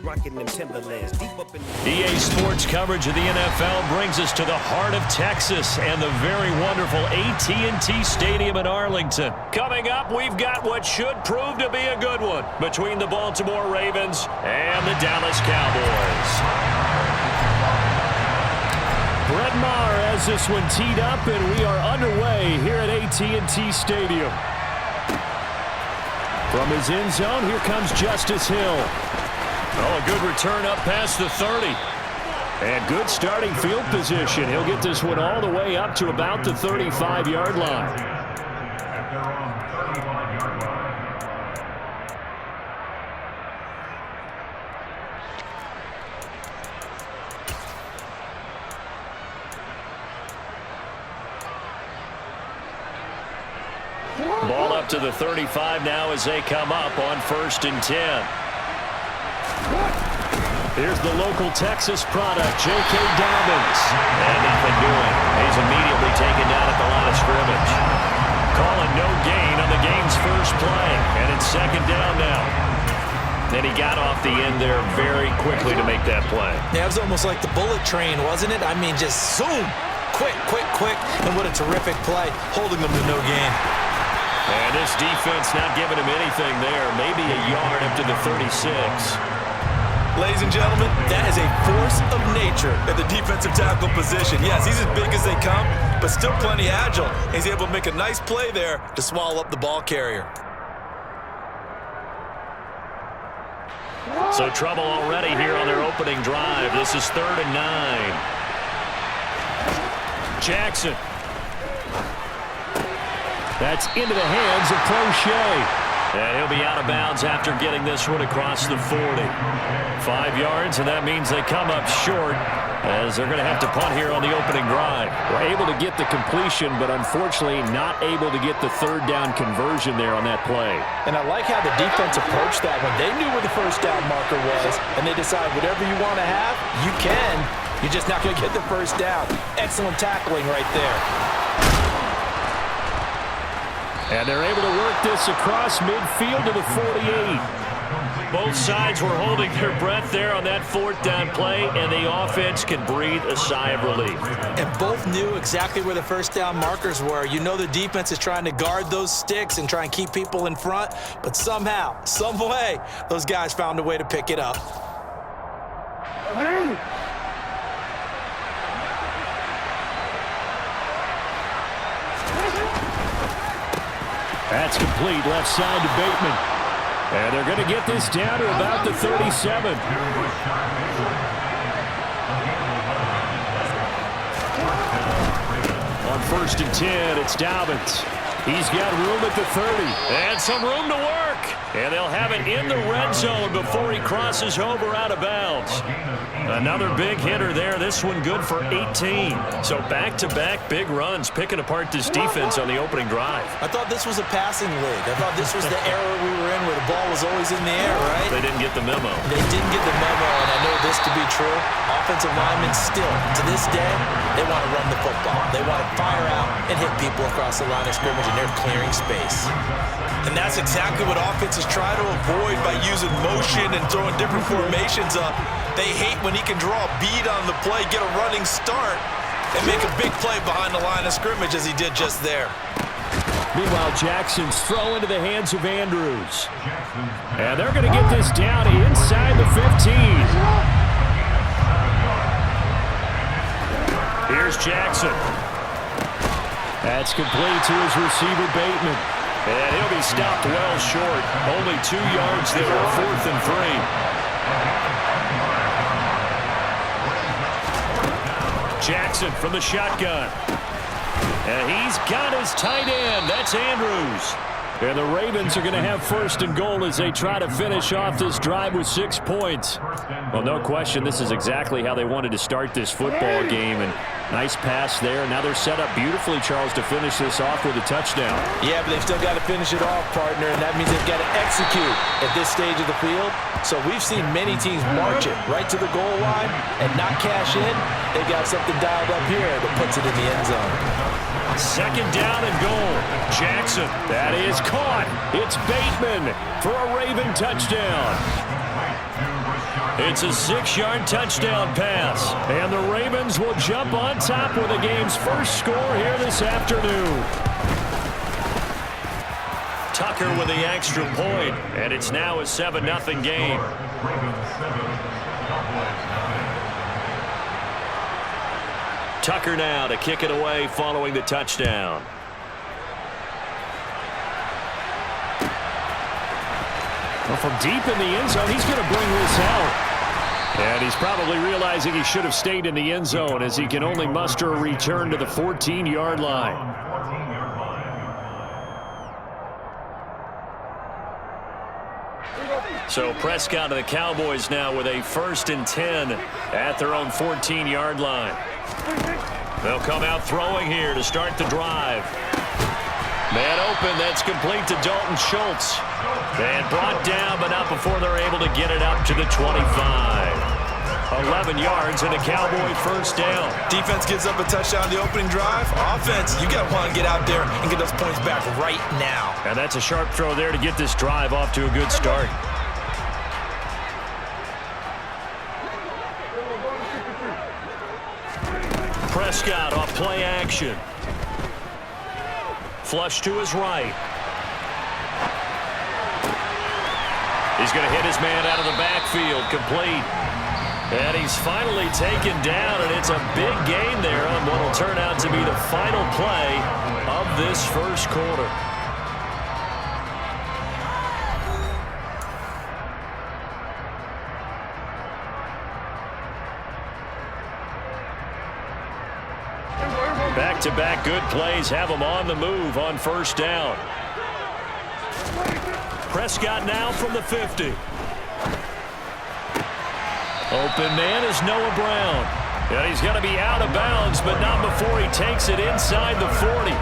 rocking them Timberlands. Deep up in the EA Sports coverage of the NFL brings us to the heart of Texas and the very wonderful AT&T Stadium in Arlington. Coming up, we've got what should prove to be a good one between the Baltimore Ravens and the Dallas Cowboys. Brett Maher has this one teed up, and we are underway here at AT&T Stadium. From his end zone, here comes Justice Hill. Oh, a good return up past the 30. And good starting field position. He'll get this one all the way up to about the 35-yard line. Ball up to the 35 now as they come up on 1st and 10. Here's the local Texas product, J.K. Dobbins. And nothing doing. He's immediately taken down at the line of scrimmage. Calling no gain on the game's first play. And it's 2nd down now. Then he got off the end there very quickly to make that play. Yeah, it was almost like the bullet train, wasn't it? I mean, just zoom. Quick. And what a terrific play, holding them to no gain. And this defense not giving him anything there. Maybe a yard up to the 36. Ladies and gentlemen, that is a force of nature at the defensive tackle position. Yes, he's as big as they come, but still plenty agile. He's able to make a nice play there to swallow up the ball carrier. So trouble already here on their opening drive. This is 3rd and 9. Jackson. That's into the hands of Crochet. And he'll be out of bounds after getting this one across the 40. 5 yards, and that means they come up short as they're going to have to punt here on the opening drive. We're able to get the completion, but unfortunately not able to get the 3rd down conversion there on that play. And I like how the defense approached that one. They knew where the 1st down marker was, and they decide whatever you want to have, you can. You're just not going to get the 1st down. Excellent tackling right there. And they're able to work this across midfield to the 48. Both sides were holding their breath there on that 4th down play, and the offense can breathe a sigh of relief. And both knew exactly where the 1st down markers were. You know the defense is trying to guard those sticks and try and keep people in front, but somehow, some way, those guys found a way to pick it up. That's complete, left side to Bateman. And they're going to get this down to about the 37. On 1st and 10, it's Dobbins. He's got room at the 30. And some room to work. And they'll have it in the red zone before he crosses over out of bounds. Another big hitter there. This one good for 18. So back-to-back big runs, picking apart this defense on the opening drive. I thought this was a passing league. I thought this was the era we were in where the ball was always in the air, right? They didn't get the memo. They didn't get the memo, and I know this to be true. Offensive linemen still, to this day, they want to run the football. They want to fire out and hit people across the line of scrimmage, and they're clearing space. And that's exactly what offenses try to avoid by using motion and throwing different formations up. They hate when he can draw a bead on the play, get a running start, and make a big play behind the line of scrimmage as he did just there. Meanwhile, Jackson's throw into the hands of Andrews. And they're going to get this down inside the 15. Here's Jackson. That's complete to his receiver, Bateman. And he'll be stopped well short. Only 2 yards there, 4th and 3. Jackson from the shotgun. And he's got his tight end. That's Andrews. And the Ravens are going to have 1st and goal as they try to finish off this drive with 6 points. Well, no question, this is exactly how they wanted to start this football game. And nice pass there. Now they're set up beautifully, Charles, to finish this off with a touchdown. Yeah, but they've still got to finish it off, partner, and that means they've got to execute at this stage of the field. So we've seen many teams march it right to the goal line and not cash in. They've got something dialed up here that puts it in the end zone. 2nd down and goal. Jackson. That is caught. It's Bateman for a Raven touchdown. It's a 6-yard touchdown pass. And the Ravens will jump on top with the game's first score here this afternoon. Tucker with the extra point, and it's now a 7-0 game. Tucker now to kick it away following the touchdown. Well, from deep in the end zone, he's going to bring this out. And he's probably realizing he should have stayed in the end zone as he can only muster a return to the 14-yard line. So Prescott of the Cowboys now with a 1st and 10 at their own 14-yard line. They'll come out throwing here to start the drive. Man open, that's complete to Dalton Schultz. And brought down, but not before they're able to get it up to the 25. 11 yards and a Cowboy first down. Defense gives up a touchdown on the opening drive. Offense, you got to want to get out there and get those points back right now. And that's a sharp throw there to get this drive off to a good start. Prescott off play action. Flush to his right. He's going to hit his man out of the backfield, complete. And he's finally taken down, and it's a big gain there on what will turn out to be the final play of this first quarter. Back-to-back good plays have him on the move on first down. Prescott now from the 50. Open man is Noah Brown. And he's going to be out of bounds, but not before he takes it inside the 40.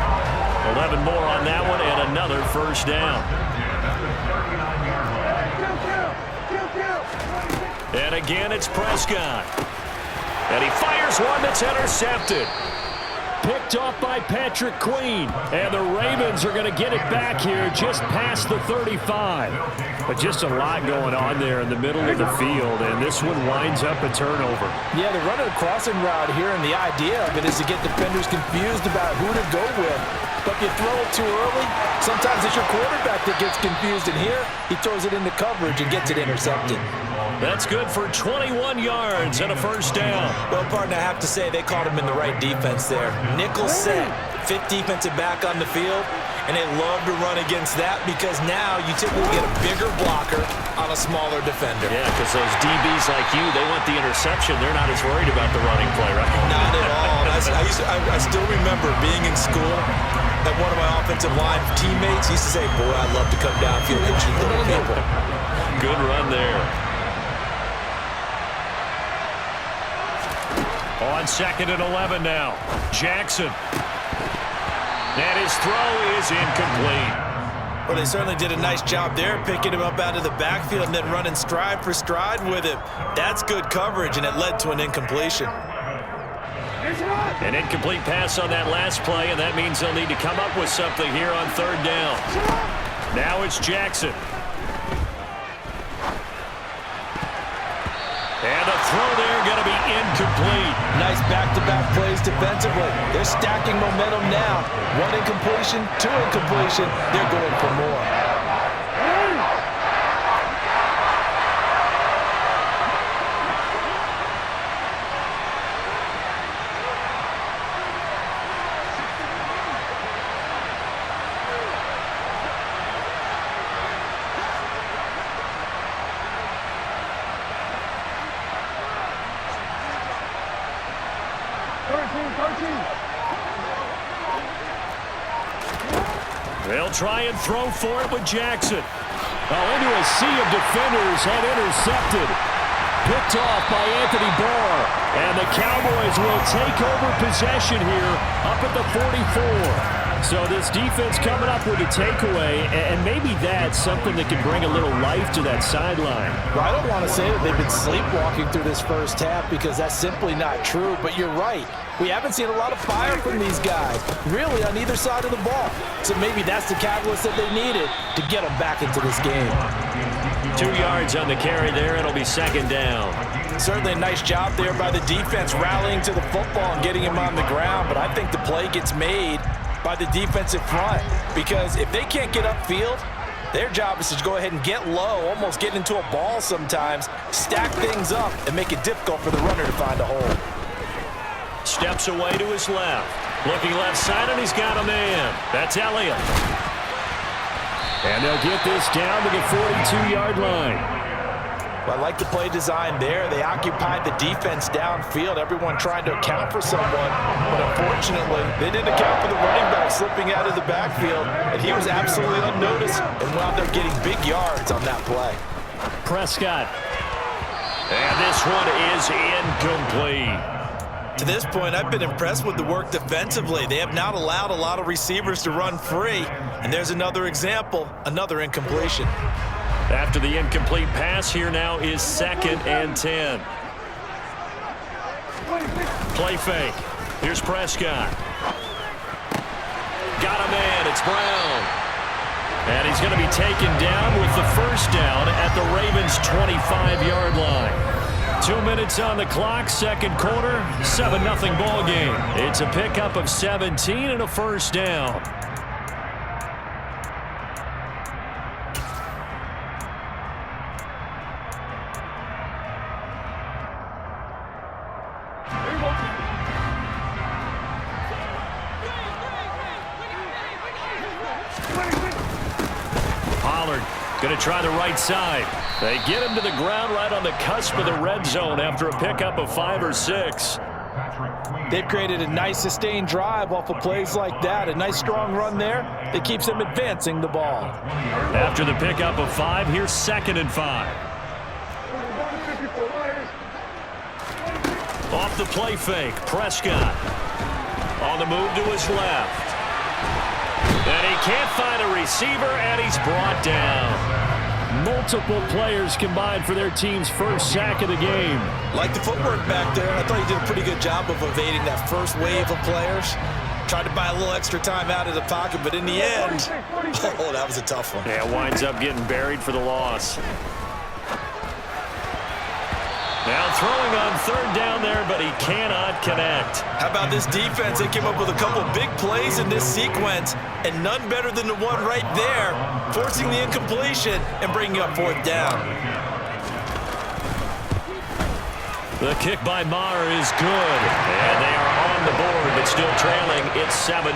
11 more on that one and another first down. And again, it's Prescott. And he fires one that's intercepted. Picked off by Patrick Queen. And the Ravens are going to get it back here just past the 35. But just a lot going on there in the middle of the field, and this one winds up a turnover. Yeah, they're running a crossing route here, and the idea of it is to get defenders confused about who to go with. But if you throw it too early, sometimes it's your quarterback that gets confused, and here he throws it into coverage and gets it intercepted. That's good for 21 yards and a first down. Well, partner, I have to say they called him in the right defense there. Nickel set, 5th defensive back on the field, and they love to run against that because now you typically get a bigger blocker on a smaller defender. Yeah, because those DBs like you, they want the interception. They're not as worried about the running play, right? Not at all. I still remember being in school that one of my offensive line teammates used to say, boy, I'd love to come downfield and cheat little people. Good run there. On 2nd and 11 now. Jackson. And his throw is incomplete. Well, they certainly did a nice job there, picking him up out of the backfield and then running stride for stride with him. That's good coverage, and it led to an incompletion. An incomplete pass on that last play, and that means they'll need to come up with something here on 3rd down. Now it's Jackson. And the throw there going to be incomplete. Nice back-to-back plays defensively. They're stacking momentum now. 1 incompletion, 2 incompletion. They're going for more. They'll try and throw for it with Jackson. Into a sea of defenders and intercepted. Picked off by Anthony Barr. And the Cowboys will take over possession here up at the 44. So this defense coming up with a takeaway, and maybe that's something that can bring a little life to that sideline. Well, I don't want to say that they've been sleepwalking through this first half because that's simply not true, but you're right. We haven't seen a lot of fire from these guys, really on either side of the ball. So maybe that's the catalyst that they needed to get them back into this game. 2 yards on the carry there. It'll be second down. Certainly a nice job there by the defense rallying to the football and getting him on the ground, but I think the play gets made by the defensive front because if they can't get upfield, their job is to go ahead and get low, almost get into a ball sometimes, stack things up, and make it difficult for the runner to find a hole. Steps away to his left. Looking left side, and he's got a man. That's Elliott. And they'll get this down to the 42-yard line. Well, I like the play design there. They occupied the defense downfield, everyone trying to account for someone. But unfortunately, they didn't account for the running back slipping out of the backfield, and he was absolutely unnoticed and wound up getting big yards on that play. Prescott. And this one is incomplete. To this point, I've been impressed with the work defensively. They have not allowed a lot of receivers to run free. And there's another example, another incompletion. After the incomplete pass, here now is 2nd and 10. Play fake. Here's Prescott. Got a man. It's Brown. And he's going to be taken down with the first down at the Ravens' 25-yard line. 2 minutes on the clock, second quarter, 7-0 ball game. It's a pickup of 17 and a first down. Going to try the right side. They get him to the ground right on the cusp of the red zone after a pickup of 5 or 6. They've created a nice sustained drive off of plays like that. A nice strong run there that keeps them advancing the ball. After the pickup of 5, here's 2nd and 5. Off the play fake, Prescott. On the move to his left. And he can't find a receiver, and he's brought down. Multiple players combined for their team's first sack of the game. Like the footwork back there, I thought he did a pretty good job of evading that first wave of players. Tried to buy a little extra time out of the pocket, but in the end, oh, that was a tough one. Yeah, winds up getting buried for the loss. Now throwing on 3rd down there, but he cannot connect. How about this defense? They came up with a couple big plays in this sequence, and none better than the one right there, forcing the incompletion and bringing up 4th down. The kick by Maher is good, and they are on the board, but still trailing. It's 7-3.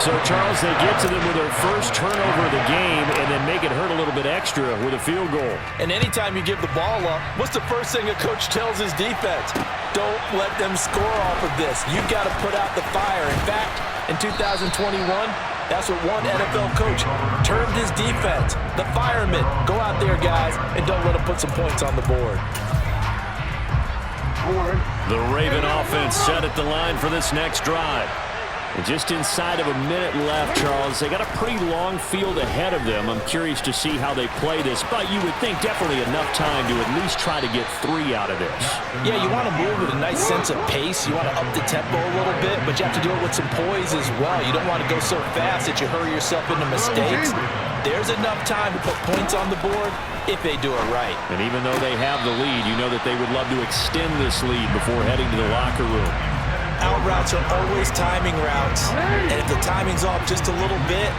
So, Charles, they get to them with their first turnover of the game and then make it hurt a little bit extra with a field goal. And anytime you give the ball up, what's the first thing a coach tells his defense? Don't let them score off of this. You've got to put out the fire. In fact, in 2021, that's what one NFL coach termed his defense. The firemen. Go out there, guys, and don't let them put some points on the board. The Raven offense set at the line for this next drive. And just inside of a minute left, Charles. They got a pretty long field ahead of them. I'm curious to see how they play this, but you would think definitely enough time to at least try to get 3 out of this. Yeah, you want to move with a nice sense of pace. You want to up the tempo a little bit, but you have to do it with some poise as well. You don't want to go so fast that you hurry yourself into mistakes. There's enough time to put points on the board if they do it right. And even though they have the lead, you know that they would love to extend this lead before heading to the locker room. Out routes are always timing routes, and if the timing's off just a little bit,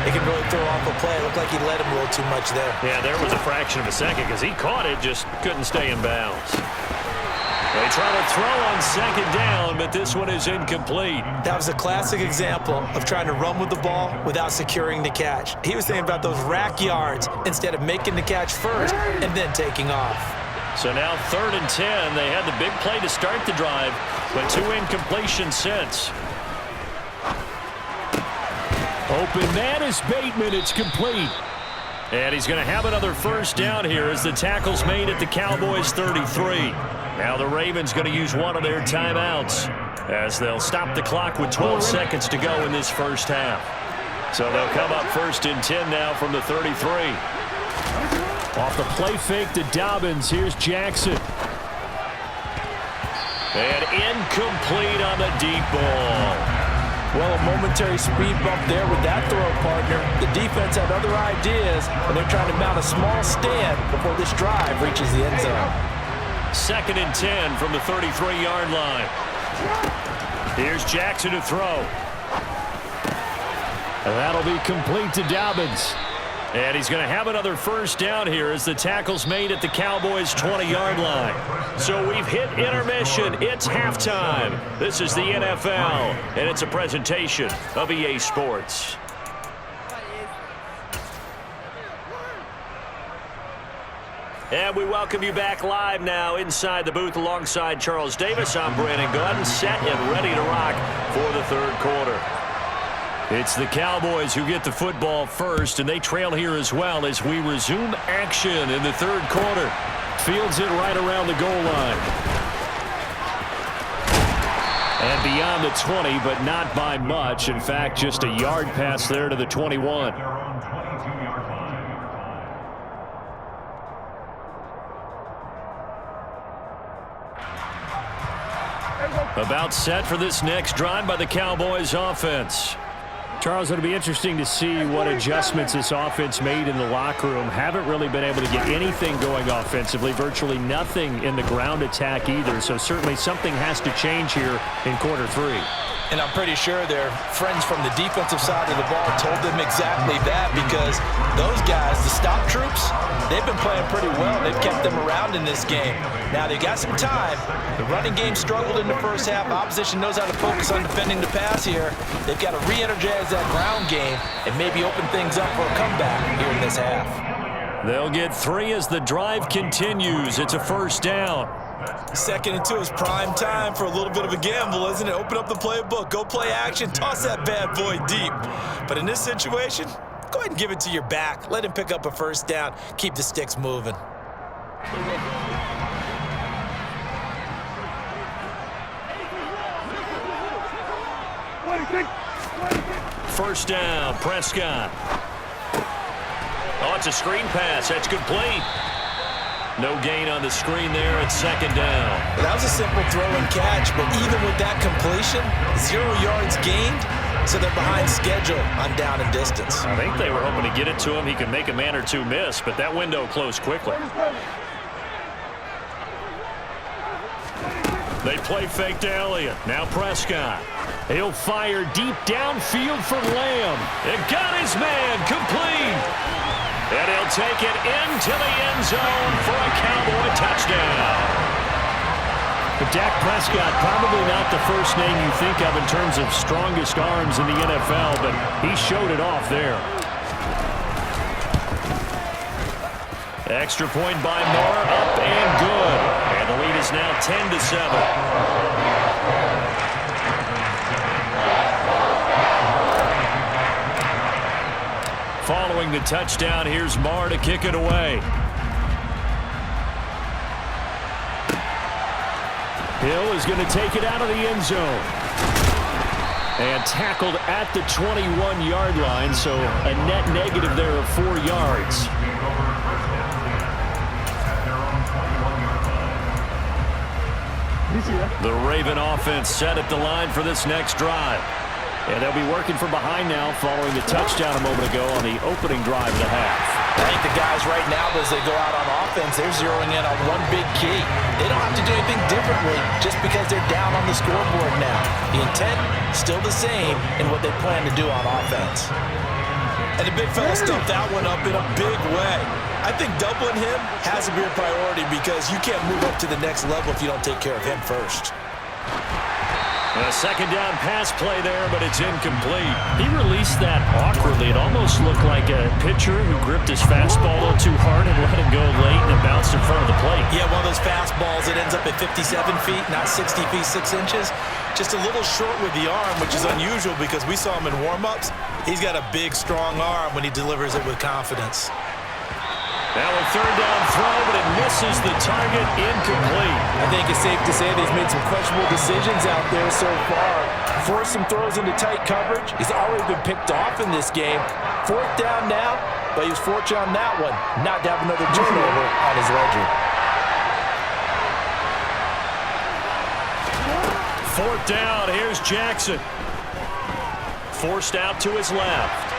it can really throw off a play. It looked like he let him roll too much there. Yeah, there was a fraction of a second because he caught it, just couldn't stay in bounds. They try to throw on 2nd down, but this one is incomplete. That was a classic example of trying to run with the ball without securing the catch. He was thinking about those rack yards instead of making the catch first and then taking off. So now 3rd and 10. They had the big play to start the drive, but 2 incompletions since. Open man is Bateman. It's complete. And he's going to have another first down here as the tackle's made at the Cowboys' 33. Now the Ravens going to use one of their timeouts as they'll stop the clock with 12 seconds to go in this first half. So they'll come up 1st and 10 now from the 33. Off the play fake to Dobbins. Here's Jackson. And incomplete on the deep ball. Well, a momentary speed bump there with that throw, partner. The defense had other ideas, and they're trying to mount a small stand before this drive reaches the end zone. 2nd and 10 from the 33-yard line. Here's Jackson to throw. And that'll be complete to Dobbins. And he's going to have another first down here as the tackle's made at the Cowboys' 20-yard line. So we've hit intermission. It's halftime. This is the NFL, and it's a presentation of EA Sports. And we welcome you back live now inside the booth alongside Charles Davis. I'm Brandon Gordon, set and ready to rock for the third quarter. It's the Cowboys who get the football first, and they trail here as well as we resume action in the third quarter. Fields it right around the goal line. And beyond the 20, but not by much. In fact, just a yard pass there to the 21. About set for this next drive by the Cowboys offense. Charles, it'll be interesting to see what adjustments this offense made in the locker room. Haven't really been able to get anything going offensively, virtually nothing in the ground attack either. So certainly something has to change here in quarter 3. And I'm pretty sure their friends from the defensive side of the ball told them exactly that, because those guys, the stop troops, they've been playing pretty well. They've kept them around in this game. Now they've got some time. The running game struggled in the first half. Opposition knows how to focus on defending the pass here. They've got to re-energize that ground game and maybe open things up for a comeback here in this half. They'll get 3 as the drive continues. It's a first down. 2nd and 2 is prime time for a little bit of a gamble, isn't it? Open up the playbook, go play action, toss that bad boy deep. But in this situation, go ahead and give it to your back. Let him pick up a first down. Keep the sticks moving. First down, Prescott. Oh, it's a screen pass. That's complete. No gain on the screen there at 2nd down. That was a simple throw and catch, but even with that completion, 0 yards gained, so they're behind schedule on down and distance. I think they were hoping to get it to him. He could make a man or two miss, but that window closed quickly. They play fake to Elliott. Now Prescott. He'll fire deep downfield for Lamb. It got his man complete. And he'll take it into the end zone for a Cowboy touchdown. But Dak Prescott, probably not the first name you think of in terms of strongest arms in the NFL, but he showed it off there. Extra point by Moore, up and good. And the lead is now 10-7. Following the touchdown, here's Moore to kick it away. Hill is going to take it out of the end zone. And tackled at the 21-yard line, so a net negative there of 4 yards. The Raven offense set at the line for this next drive. And they'll be working from behind now following the touchdown a moment ago on the opening drive of the half. I think the guys right now, as they go out on offense, they're zeroing in on one big key. They don't have to do anything differently just because they're down on the scoreboard now. The intent, still the same in what they plan to do on offense. And the big fella stuffed that one up in a big way. I think doubling him has to be a priority because you can't move up to the next level if you don't take care of him first. A 2nd down pass play there, but it's incomplete. He released that awkwardly. It almost looked like a pitcher who gripped his fastball a little too hard and let it go late and it bounced in front of the plate. Yeah, one of those fastballs that ends up at 57 feet, not 60 feet, 6 inches. Just a little short with the arm, which is unusual because we saw him in warm-ups. He's got a big, strong arm when he delivers it with confidence. Now a 3rd down throw, but it misses the target, incomplete. I think it's safe to say that he's made some questionable decisions out there so far. Forced some throws into tight coverage. He's already been picked off in this game. 4th down now, but he was fortunate on that one, not to have another turnover on his ledger. 4th down, here's Jackson. forced out to his left.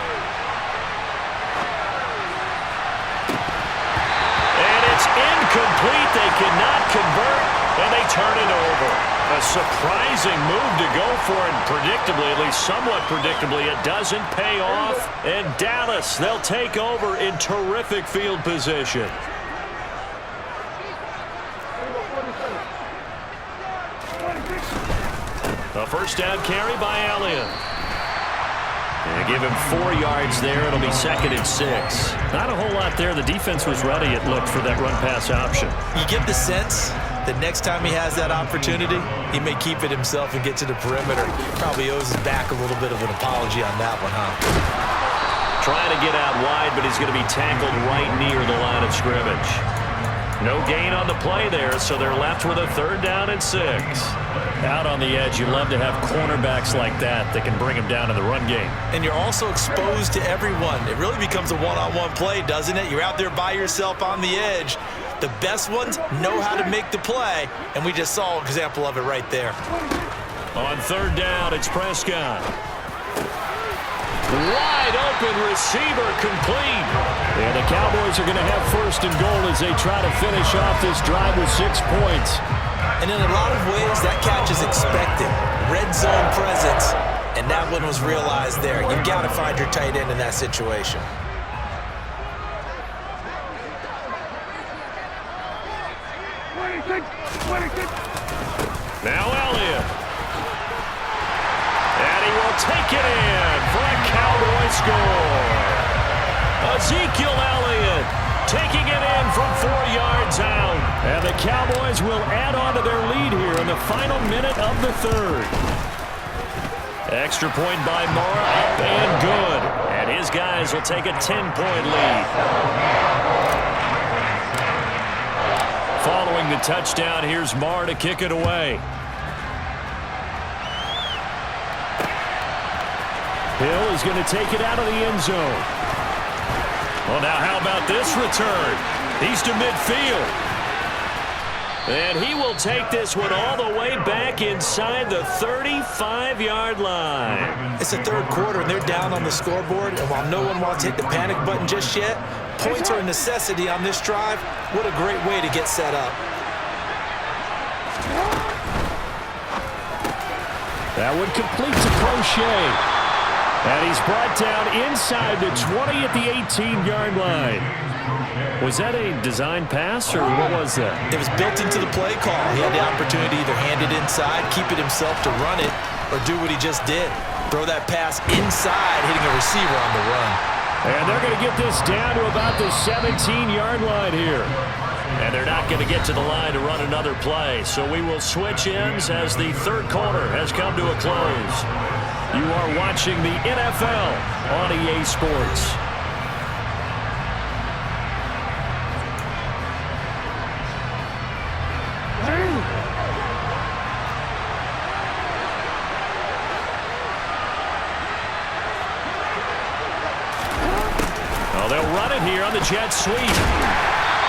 And it's incomplete. They cannot convert, and they turn it over. A surprising move to go for it. Predictably, at least somewhat predictably, it doesn't pay off. And Dallas, they'll take over in terrific field position. A first down carry by Elliott. They give him 4 yards there. It'll be 2nd and 6. Not a whole lot there. The defense was ready, it looked, for that run-pass option. You get the sense that next time he has that opportunity, he may keep it himself and get to the perimeter. Probably owes his back a little bit of an apology on that one, huh? Trying to get out wide, but he's going to be tackled right near the line of scrimmage. No gain on the play there, so they're left with a 3rd down and 6. Out on the edge, you love to have cornerbacks like that can bring him down in the run game. And you're also exposed to everyone. It really becomes a one-on-one play, doesn't it? You're out there by yourself on the edge. The best ones know how to make the play, and we just saw an example of it right there. On 3rd down, it's Prescott. Wide open receiver, complete. And the Cowboys are going to have 1st and goal as they try to finish off this drive with 6 points. And in a lot of ways, that catch is expected. Red zone presence, and that one was realized there. You've got to find your tight end in that situation. Now Elliott. And he will take it in for a Cowboy score. Ezekiel Elliott taking it in from 4 yards out. And the Cowboys will add on to their lead here in the final minute of the 3rd. Extra point by Mara, up and good. And his guys will take a 10-point lead. Following the touchdown, here's Marr to kick it away. Hill is going to take it out of the end zone. Well, now how about this return? He's to midfield. And he will take this one all the way back inside the 35-yard line. It's the 3rd quarter, and they're down on the scoreboard. And while no one wants to hit the panic button just yet, points are a necessity on this drive. What a great way to get set up. That one completes a crochet. And he's brought down inside the 20 at the 18-yard line. Was that a design pass, or what was that? It was built into the play call. He had the opportunity to either hand it inside, keep it himself to run it, or do what he just did. Throw that pass inside, hitting a receiver on the run. And they're going to get this down to about the 17-yard line here. And they're not going to get to the line to run another play. So we will switch ends as the 3rd quarter has come to a close. You are watching the NFL on EA Sports. Well, they'll run it here on the jet sweep.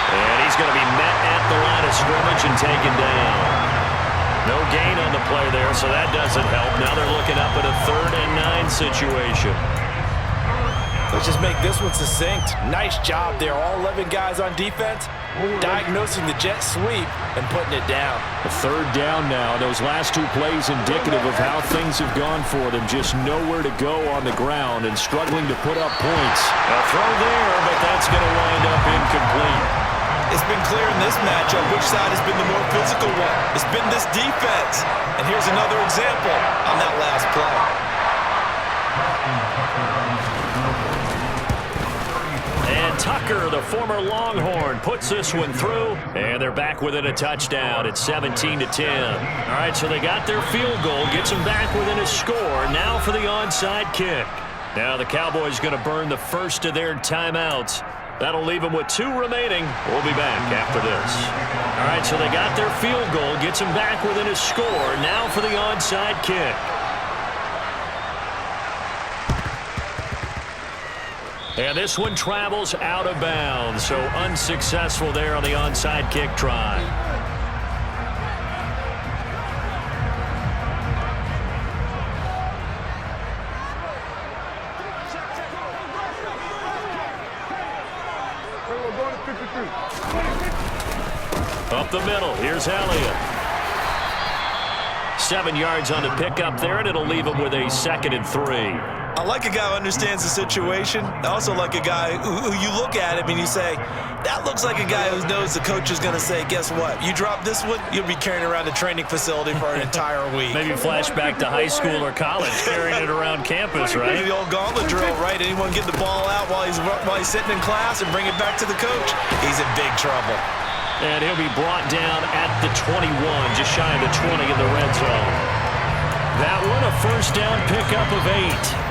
And he's going to be met at the line of scrimmage and taken down. No gain on the play there, so that doesn't help. Now they're looking up at a 3rd and 9 situation. Let's just make this one succinct. Nice job there. All 11 guys on defense diagnosing the jet sweep and putting it down. A 3rd down now. Those last 2 plays indicative of how things have gone for them. Just nowhere to go on the ground and struggling to put up points. A throw there, but that's going to wind up incomplete. It's been clear in this matchup which side has been the more physical one. It's been this defense. And here's another example on that last play. And Tucker, the former Longhorn, puts this one through. And they're back within a touchdown. It's 17-10. All right, so they got their field goal. Gets them back within a score. Now for the onside kick. Now the Cowboys going to burn the first of their timeouts. That'll leave them with 2 remaining. We'll be back after this. All right, so they got their field goal. Gets them back within a score. Now for the onside kick. And this one travels out of bounds, so unsuccessful there on the onside kick try. up the middle. Here's Elliott. 7 yards on the pickup there, and it'll leave him with a 2nd and 3. I like a guy who understands the situation. I also like a guy who you look at him and you say, that looks like a guy who knows the coach is going to say, guess what? You drop this one, you'll be carrying around the training facility for an entire week. Maybe flashback to high school or college, carrying it around campus, right? Maybe the old gauntlet drill, right? Anyone get the ball out while he's sitting in class and bring it back to the coach? He's in big trouble. And he'll be brought down at the 21, just shy of the 20 in the red zone. That one, a first down pickup of 8.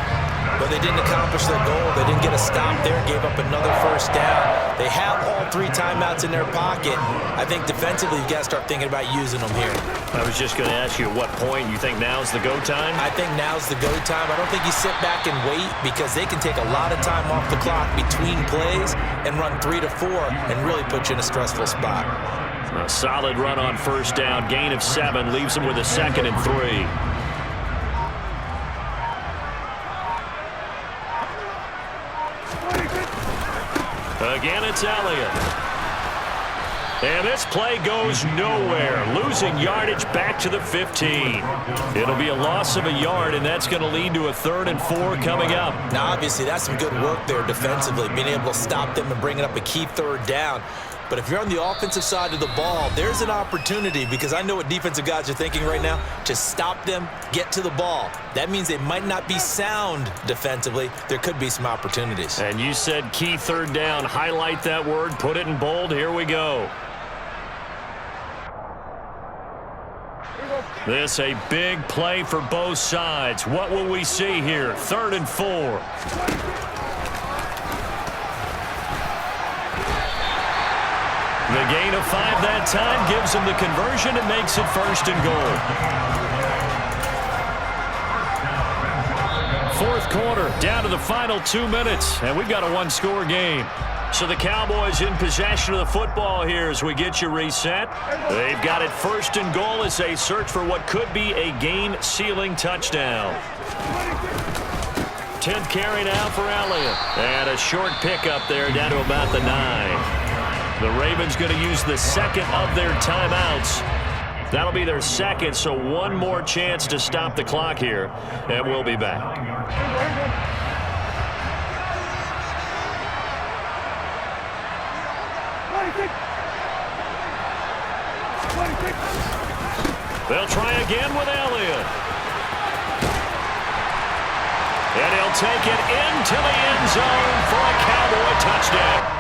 But they didn't accomplish their goal. They didn't get a stop there, gave up another first down. They have all 3 timeouts in their pocket. I think defensively, you've got to start thinking about using them here. I was just going to ask you at what point you think now's the go time? I think now's the go time. I don't think you sit back and wait because they can take a lot of time off the clock between plays and run 3 to 4 and really put you in a stressful spot. A solid run on first down, gain of 7, leaves them with a 2nd and 3. Again, it's Elliott. And this play goes nowhere. Losing yardage back to the 15. It'll be a loss of a yard, and that's going to lead to a 3rd and 4 coming up. Now, obviously, that's some good work there defensively, being able to stop them and bringing up a key 3rd down. But if you're on the offensive side of the ball, there's an opportunity because I know what defensive guys are thinking right now. To stop them, get to the ball. That means they might not be sound defensively. There could be some opportunities. And you said key 3rd down. Highlight that word. Put it in bold. Here we go. This a big play for both sides. What will we see here? 3rd and 4. The gain of 5 that time gives them the conversion and makes it 1st and goal. 4th quarter, down to the final 2 minutes, and we've got a 1-score game. So the Cowboys in possession of the football here as we get you reset. They've got it 1st and goal as they search for what could be a game-sealing touchdown. 10th carry now for Elliott. And a short pickup there down to about the 9. The Ravens going to use the 2nd of their timeouts. That'll be their 2nd, so one more chance to stop the clock here, and we'll be back. They'll try again with Elliott. And he'll take it into the end zone for a Cowboy touchdown.